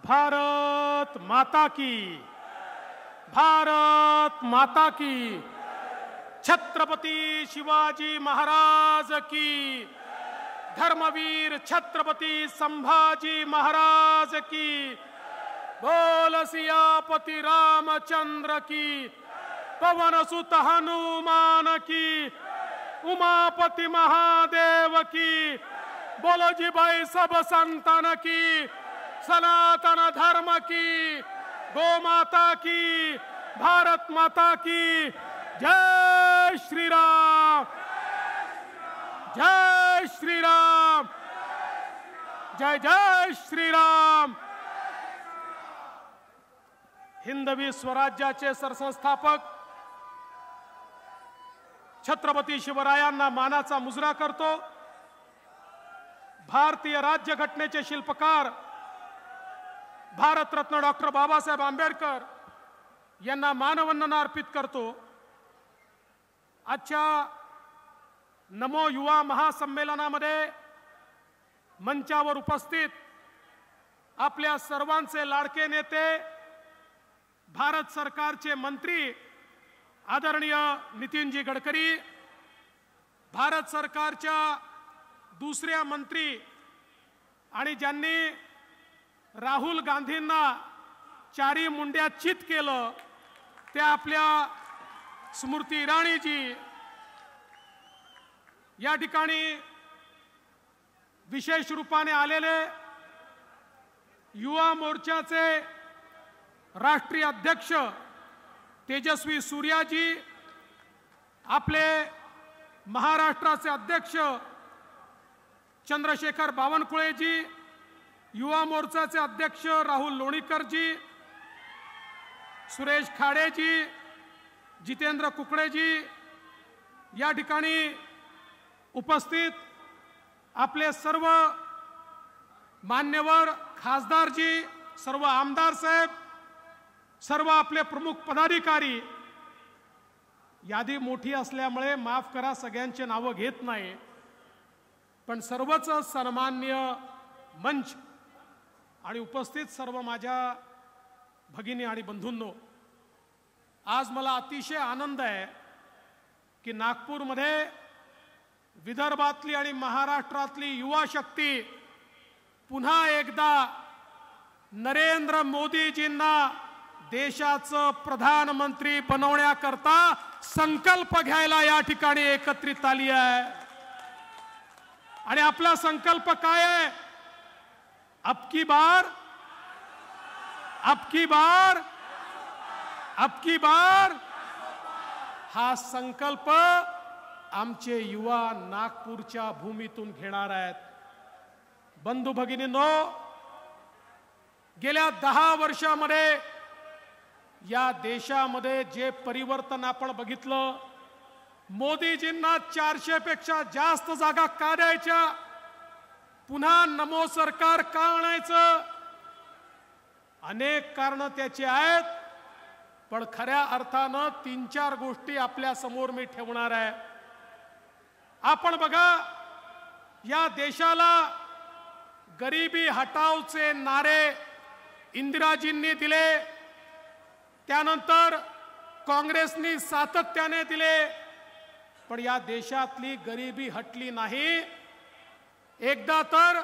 भारत माता की, भारत माता की, छत्रपति शिवाजी महाराज की, धर्मवीर छत्रपति संभाजी महाराज की, बोल सियापति रामचंद्र की, पवन सुत हनुमान की, उमापति महादेव की, बोलो जी भाई सब संतान की, सनातन धर्म की, गो माता की, भारत माता की, जय श्री राम, जय श्री राम, जय जय श्री राम। हिंदवी स्वराज्याचे सरसंस्थापक छत्रपती शिवरायांना मानाचा मुजरा करतो। भारतीय राज्यघटनेचे शिल्पकार भारतरत्न डॉक्टर बाबासाहेब आंबेडकर यांना मानवंदना अर्पित करतो। आजच्या नमो युवा महासंमेलनामध्ये मंचावर उपस्थित आपल्या सर्वांचे लाडके नेते, भारत सरकारचे मंत्री आदरणीय नितीनजी गडकरी, भारत सरकारच्या दुसऱ्या मंत्री आणि ज्यांनी राहुल गांधींना चारी मुंड्या चित केलं त्या आपल्या स्मृती इराणीजी, या ठिकाणी विशेष रूपाने आलेले युवा मोर्चाचे राष्ट्रीय अध्यक्ष तेजस्वी सूर्याजी, आपले महाराष्ट्राचे अध्यक्ष चंद्रशेखर बावनकुळेजी, युवा मोर्चाचे अध्यक्ष राहुल लोणीकरजी, सुरेश खाडेजी, जितेंद्र कुकडेजी, या ठिकाणी उपस्थित आपले सर्व मान्यवर खासदारजी, सर्व आमदार साहेब, सर्व आपले प्रमुख पदाधिकारी, यादी मोठी असल्यामुळे माफ करा सगळ्यांचे नाव घेत नाही, पण सर्वच सन्माननीय मंच आणि उपस्थित सर्व माझ्या भगिनी आणि बंधूंनो, आज मला अतिशय आनंद आहे की नागपूरमध्ये विदर्भातली आणि महाराष्ट्रातली युवा शक्ती पुन्हा एकदा नरेंद्र मोदीजींना देशाचं प्रधानमंत्री बनवण्याकरता संकल्प घ्यायला या ठिकाणी एकत्रित आली आहे। आणि आपला संकल्प काय आहे? अब की बार, अब की बार, अब की बार, हा संकल्प आमचे युवा नागपूरच्या भूमीतून घेणार आहेत। बंधू भगिनींनो, गेल्या 10 वर्षामध्ये या देशामध्ये जे परिवर्तन आपण बघितलं, मोदीजींना 400 पेक्षा जास्त जागा का द्यायच्या, पुन्हा नमो सरकार का आणायचं, अनेक कारण त्याची आहेत, पण खऱ्या अर्थानं 3-4 गोष्टी आपल्या समोर मी ठेवणार आहे। आपण बघा, या देशाला गरिबी हटावचे नारे इंदिराजींनी दिले, त्यानंतर काँग्रेसनी सातत्याने दिले, पण या देशातली गरिबी हटली नाही। एकदा तर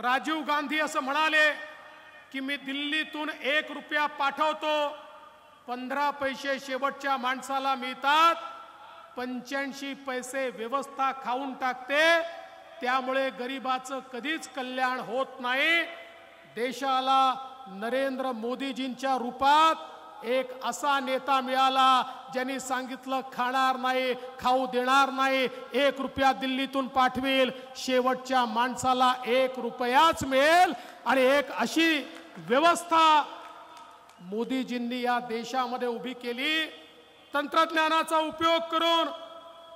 राजीव गांधी असं म्हणाले की मी दिल्लीतून 1 रुपया पाठवतो, 15 पैसे शेवटच्या माणसाला मिळतात, 85 पैसे व्यवस्था खाऊन टाकते, त्यामुळे गरिबाचं कधीच कल्याण होत नाही। देशाला नरेंद्र मोदीजींच्या रूपात एक असा नेता मिळाला ज्यांनी सांगितलं खाणार नाही, खाऊ देणार नाही, 1 रुपया दिल्लीतून पाठवेल, शेवटच्या माणसाला 1 रुपयाच मिळेल, आणि एक अशी व्यवस्था मोदीजींनी या देशामध्ये उभी केली। तंत्रज्ञानाचा उपयोग करून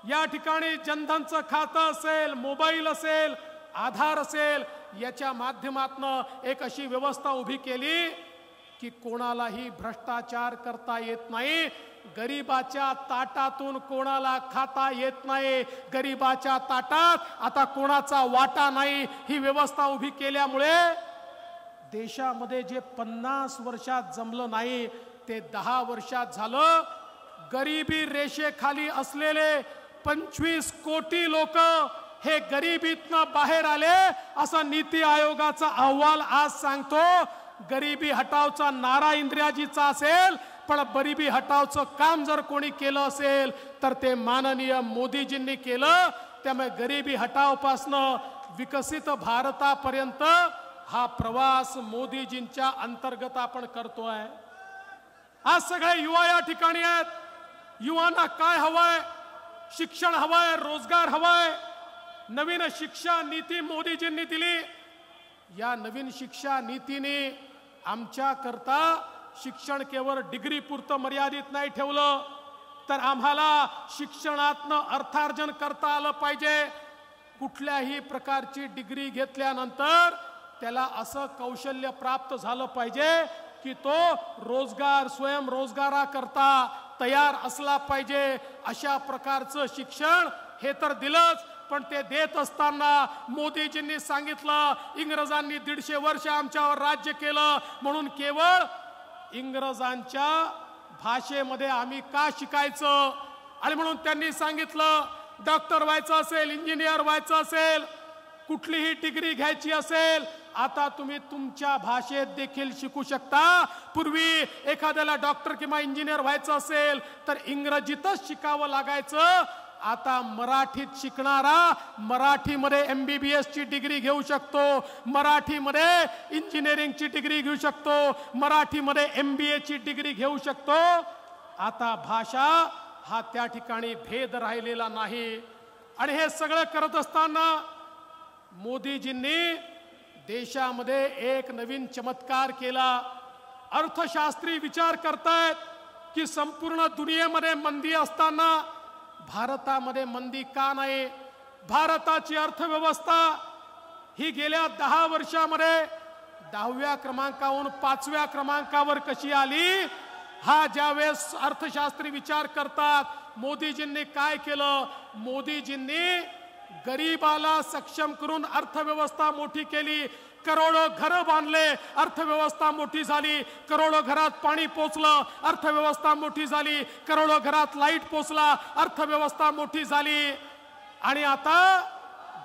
या ठिकाणी जनधनचं खातं असेल, मोबाईल असेल, आधार असेल, याच्या माध्यमातून एक अशी व्यवस्था उभी केली की कोणालाही भ्रष्टाचार करता येत नाही, गरीबाच्या ताटातून कोणाला खाता येत नाही, गरीबाच्या ताटात आता कोणाचा वाटा नाही। ही व्यवस्था उभी केल्यामुळे देशामध्ये जे 50 वर्षात जमलं नाही ते 10 वर्षात झालं. गरिबी रेषेखाली असलेले 25 कोटी लोक हे गरिबीतनं बाहेर आले असा नीती आयोगाचा अहवाल आज सांगतो. गरिबी हटावचा नारा इंदिराजीचा असेल, पण गरिबी हटावचं काम जर कोणी केलं असेल तर ते माननीय मोदीजींनी केलं. त्यामुळे गरिबी हटावपासनं विकसित भारतापर्यंत हा प्रवास मोदीजींच्या अंतर्गत आपण करतोय. आज सगळे युवा या ठिकाणी आहेत. युवांना काय हवंय? शिक्षण हवंय, रोजगार हवंय. नवीन शिक्षा नीती मोदीजींनी दिली. या नवीन शिक्षा नीतीने आमच्या करता शिक्षण केवळ डिग्री पुरतं मर्यादित नाही ठेवलं, तर आम्हाला शिक्षणातनं अर्थार्जन करता आलं पाहिजे. कुठल्याही प्रकारची डिग्री घेतल्यानंतर त्याला असं कौशल्य प्राप्त झालं पाहिजे की तो रोजगार स्वयंरोजगाराकरता तयार असला पाहिजे. अशा प्रकारचं शिक्षण हे तर दिलंच, पण ते देत असताना मोदीजींनी सांगितलं इंग्रजांनी 150 वर्ष आमच्यावर राज्य केलं म्हणून केवळ इंग्रजांच्या भाषेमध्ये आम्ही का शिकायचं. आणि म्हणून त्यांनी सांगितलं डॉक्टर व्हायचं असेल, इंजिनियर व्हायचं असेल, कुठलीही डिग्री घ्यायची असेल, आता तुम्ही तुमच्या भाषेत देखील शिकू शकता. पूर्वी एखाद्याला डॉक्टर किंवा इंजिनियर व्हायचं असेल तर इंग्रजीतच शिकावं लागायचं. आता मराठीत शिकणारा मराठीमध्ये MBBS ची डिग्री घेऊ शकतो, मराठीमध्ये इंजिनिअरिंगची डिग्री घेऊ शकतो, मराठीमध्ये MBA ची डिग्री घेऊ शकतो. आता भाषा हा त्या ठिकाणी भेद राहिलेला नाही. आणि हे सगळं करत असताना मोदीजींनी देशामध्ये एक नवीन चमत्कार केला. अर्थशास्त्री विचार करतायत की संपूर्ण दुनियेमध्ये मंदी असताना भारतामध्ये मंदी का नाही. भारताची अर्थव्यवस्था ही गेल्या 10 वर्षामध्ये 10व्या क्रमांकावरून 5व्या क्रमांकावर कशी आली. हा ज्यावेळेस अर्थशास्त्री विचार करतात, मोदीजींनी काय केलं. मोदीजींनी गरीबाला सक्षम करून अर्थव्यवस्था मोठी केली. करोडो घरं बांधले, अर्थव्यवस्था मोठी झाली. करोडो घरात पाणी पोचलं, अर्थव्यवस्था मोठी झाली. करोडो घरात लाईट पोचला, अर्थव्यवस्था मोठी झाली. आणि आता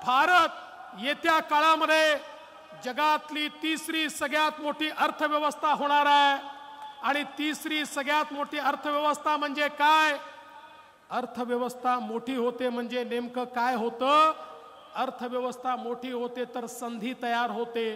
भारत येत्या काळामध्ये जगातली 3री सगळ्यात मोठी अर्थव्यवस्था होणार आहे. आणि 3री सगळ्यात मोठी अर्थव्यवस्था म्हणजे काय. अर्थव्यवस्था मोठी होते म्हणजे नेमकं काय होतं. अर्थव्यवस्था मोठी होते तर संधी तयार होते.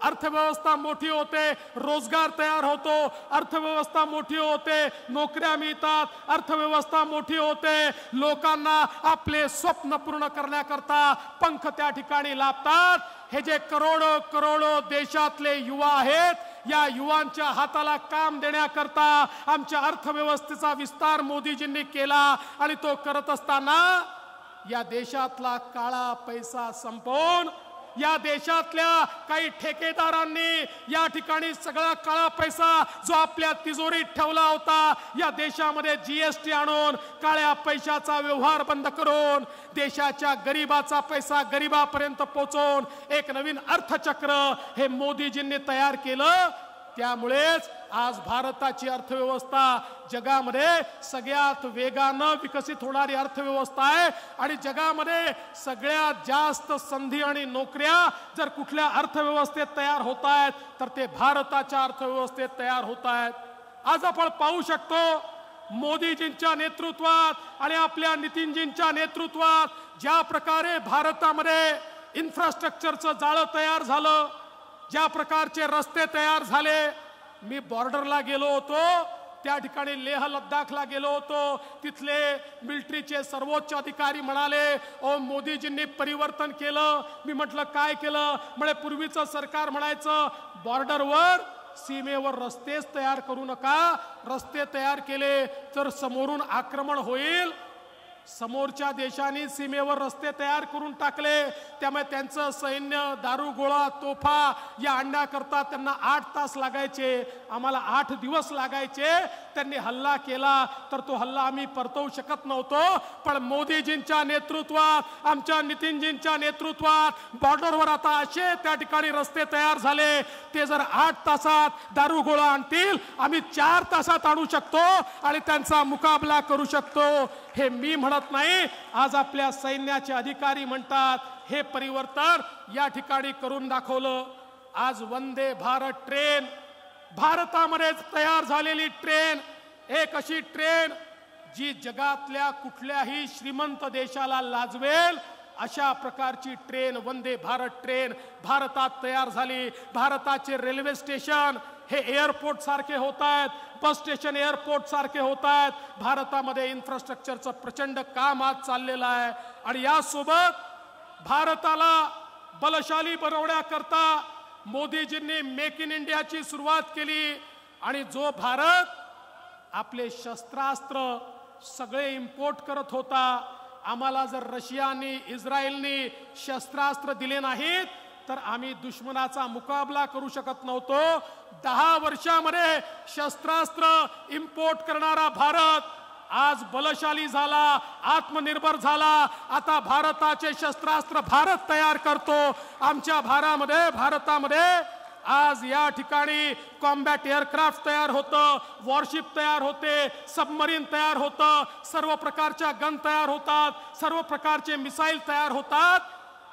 अर्थव्यवस्था मोठी होते रोजगार तयार होतो. अर्थव्यवस्था मोठी होते नोकऱ्या मिळतात. अर्थव्यवस्था मोठी होते लोकांना आपले स्वप्न पूर्ण करण्याकरता पंख त्या ठिकाणी लाभतात. हे जे करोडो करोडो देशातले युवा आहेत, या युवांच्या हाताला काम देण्याकरता आमच्या अर्थव्यवस्थेचा विस्तार मोदीजींनी केला. आणि तो करत असताना या देशातला काळा पैसा संपवून या देशातल्या काही ठेकेदारांनी या ठिकाणी सगळा काळा पैसा जो आपल्या तिजोरीत ठेवला होता, या देशामध्ये GST आणून काळ्या पैशाचा व्यवहार बंद करून देशाच्या गरीबाचा पैसा गरीबापर्यंत पोहोचवून एक नवीन अर्थचक्र हे मोदीजींनी तयार केलं. त्यामुळेच आज भारताची अर्थव्यवस्था जगामध्ये सगळ्यात वेगानं विकसित होणारी अर्थव्यवस्था आहे. आणि जगामध्ये सगळ्यात जास्त संधी आणि नोकऱ्या जर कुठल्या अर्थव्यवस्थेत तयार होत आहेत तर ते भारताच्या अर्थव्यवस्थेत तयार होत आहेत. आज आपण पाहू शकतो मोदीजींच्या नेतृत्वात आणि आपल्या नितीनजींच्या नेतृत्वात ज्या प्रकारे भारतामध्ये इन्फ्रास्ट्रक्चरचं जाळं तयार झालं, ज्या प्रकारचे रस्ते तयार झाले. मी बॉर्डरला गेलो होतो, त्या ठिकाणी लेह लद्दाखला गेलो होतो. तिथले मिलिटरीचे सर्वोच्च अधिकारी म्हणाले ओ मोदीजींनी परिवर्तन केलं. मी म्हटलं काय केलं. म्हणजे पूर्वीचं सरकार म्हणायचं बॉर्डरवर सीमेवर रस्तेच तयार करू नका, रस्ते तयार केले तर समोरून आक्रमण होईल. समोरच्या देशांनी सीमेवर रस्ते तयार करून टाकले, त्यामुळे त्यांचं सैन्य, दारुगोळा, तोफा या आणण्याकरता त्यांना 8 तास लागायचे, आम्हाला 8 दिवस लागायचे. त्यांनी हल्ला केला तर तो हल्ला आम्ही परतवू शकत नव्हतो. पण मोदीजींच्या नेतृत्वात, आमच्या नितीनजींच्या नेतृत्वात बॉर्डरवर आता असे त्या ठिकाणी रस्ते तयार झाले, ते जर 8 तासात दारुगोळा आणतील, आम्ही 4 तासात आणू शकतो आणि त्यांचा मुकाबला करू शकतो. हे मी म्हणत नाही, आज आपल्या सैन्याचे अधिकारी म्हणतात. हे परिवर्तन या ठिकाणी करून दाखवलं. आज वंदे भारत ट्रेन, भारतामध्ये तयार झालेली ट्रेन, एक अशी ट्रेन जी जगातल्या कुठल्याही श्रीमंत देशाला लाजवेल अशा प्रकारची ट्रेन, वंदे भारत ट्रेन भारतात तयार झाली. भारताचे रेल्वे स्टेशन हे एअरपोर्ट सारखे होत आहेत, बस स्टेशन एअरपोर्ट सारखे होत आहेत. भारतामध्ये इन्फ्रास्ट्रक्चरचं प्रचंड काम आज चाललेलं आहे. आणि यासोबत भारताला बलशाली बनवण्याकरता मोदीजींनी मेक इन इंडियाची सुरुवात केली. आणि जो भारत आपले शस्त्रास्त्र सगळे इम्पोर्ट करत होता, आम्हाला जर रशियानी, इस्रायलनी शस्त्रास्त्र दिले नाहीत तर आम्ही दुश्मनाचा मुकाबला करू शकत नव्हतो. 10 वर्षामध्ये शस्त्रास्त्र इम्पोर्ट करणारा भारत आज बलशाली झाला, आत्मनिर्भर झाला. आता भारताचे शस्त्रास्त्र भारत तयार करतो. आमच्या भारतामध्ये आज या ठिकाणी कॉम्बॅट एअरक्राफ्ट तयार होतं, वॉरशिप तयार होते, सबमरीन तयार होतं, सर्व प्रकारच्या गन तयार होतात, सर्व प्रकारचे मिसाईल तयार होतात.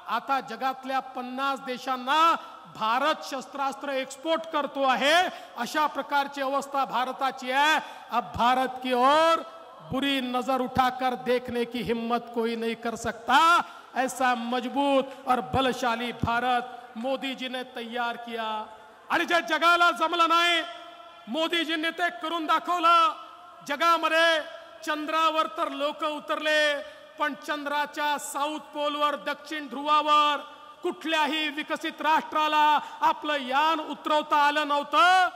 आता जगातल्या 50 देशांना भारत शस्त्रास्त्र एक्सपोर्ट करतो आहे. अशा प्रकारची अवस्था भारताची है. अब भारत की ओर बुरी नजर उठाकर देखने की हिम्मत कोई नहीं कर सकता. ऐसा मजबूत और बलशाली भारत मोदीजी ने तैयार किया. आणि जे जगाला जमलं नाही, मोदीजींनी ते करून दाखवलं. जगामध्ये चंद्रावर तर लोक उतरले, पण चंद्राच्या साऊथ पोलवर, दक्षिण ध्रुवावर कुठल्याही विकसित राष्ट्राला आपलं यान उतरवता आलं नव्हतं.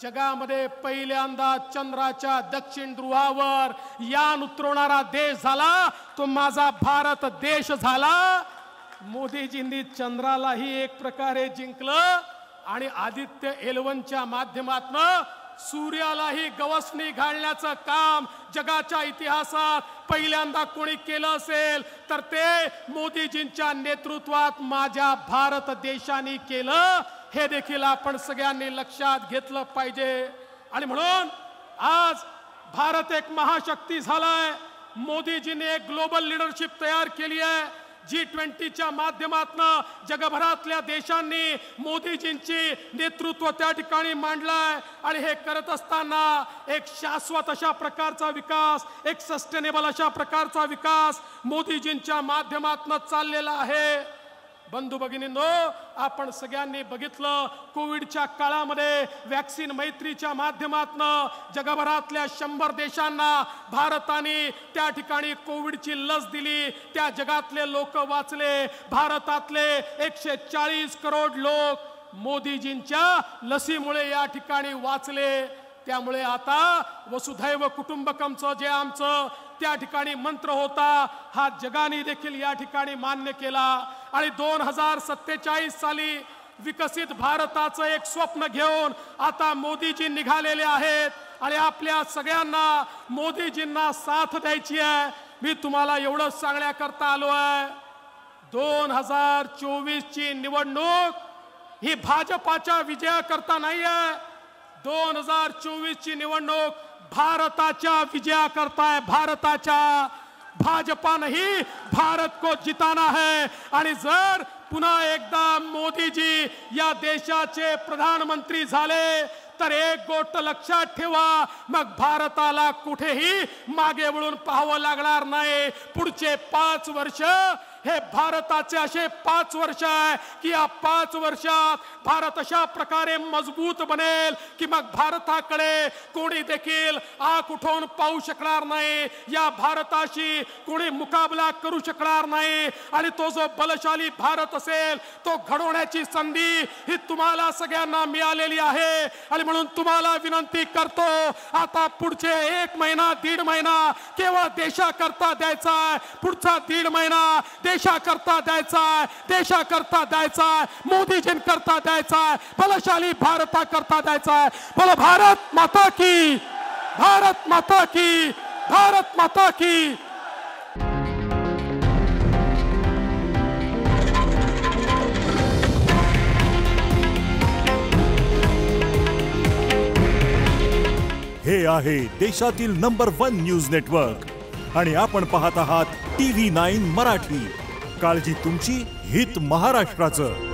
जगामध्ये पहिल्यांदा चंद्राच्या दक्षिण ध्रुवावर यान उतरवणारा देश झाला तो माझा भारत देश झाला. मोदीजींनी चंद्रालाही एक प्रकारे जिंकलं आणि आदित्य एल1च्या माध्यमातून सूर्यालाही गवसणी घालण्याचं काम जगाच्या इतिहासात पहिल्यांदा कोणी केलं असेल तर ते मोदीजींच्या नेतृत्वात माझ्या भारत देशाने केलं. हे देखील आपण सगळ्यांनी लक्षात घेतलं पाहिजे. आणि म्हणून आज भारत एक महाशक्ती झालाय. मोदीजींनी एक ग्लोबल लीडरशिप तयार केली आहे. G20च्या माध्यमातून जगभरातल्या देशांनी मोदीजींची नेतृत्व त्या ठिकाणी मांडलाय. आणि हे करत असताना एक शाश्वत अशा प्रकारचा विकास, एक सस्टेनेबल अशा प्रकारचा विकास मोदीजींच्या माध्यमातून चाललेला आहे. बंधू भगिनींनो, आपण सगळ्यांनी बघितलं कोविडच्या काळामध्ये वॅक्सिन मैत्रीच्या माध्यमातून जगभरातल्या 100 देशांना भारताने त्या ठिकाणी कोविडची लस दिली. त्या जगातले लोक वाचले. भारतातले 140 करोड लोक मोदीजींच्या लसीमुळे या ठिकाणी वाचले. त्यामुळे आता वसुधैव कुटुंबकमचं जे आमचं त्या ठिकाणी मंत्र होता, हा जगाने देखील या ठिकाणी मान्य केला. आणि 2047 साली विकसित भारताचं एक स्वप्न घेऊन आता मोदीजी निघालेले आहेत. आणि आपल्या सगळ्यांना मोदीजींना साथ द्यायची आहे. मी तुम्हाला एवढं सांगण्याकरता आलो आहे, 2024 ची निवडणूक ही भाजपाच्या विजयाकरता नाही आहे. 2024 ची निवडणूक भारताच्या विजयाकरता है. भारताच्या. भाजपा नहीं, भारत को जिताना है. आणि जर पुन्हा एकदा मोदीजी या देशाचे प्रधानमंत्री झाले तर एक गोष्ट लक्षात ठेवा, मग भारताला कुठेही मागे वळून पाहावं लागणार नाही. पुढचे 5 वर्ष हे भारताचे असे 5 वर्ष आहे की या 5 वर्षात भारत अशा प्रकारे मजबूत बनेल की मग भारताकडे कोणी देखील आख उठवून पाहू शकणार नाही, या भारताशी कोणी मुकाबला करू शकणार नाही। आणि तो जो बलशाली भारत असेल तो घडवण्याची संधी ही तुम्हाला सगळ्यांना मिळालेली आहे। आणि म्हणून तुम्हाला विनंती करतो, आता पुढचे 1 महिना 1.5 महिना केवळ देशाकरता द्यायचा आहे, पुढचा 1.5 महिना देशाकरता द्यायचा आहे, देशाकरता द्यायचा आहे, मोदीजींकरता द्यायचा आहे, बलशाली भारताकरता द्यायचा आहे। बोलो भारत माता की, भारत माता की, भारत माता की। हे आहे देशातील नंबर 1 न्यूज नेटवर्क आणि आपण पाहत आहात TV9 मराठी। काळजी तुमची, हित महाराष्ट्राचं।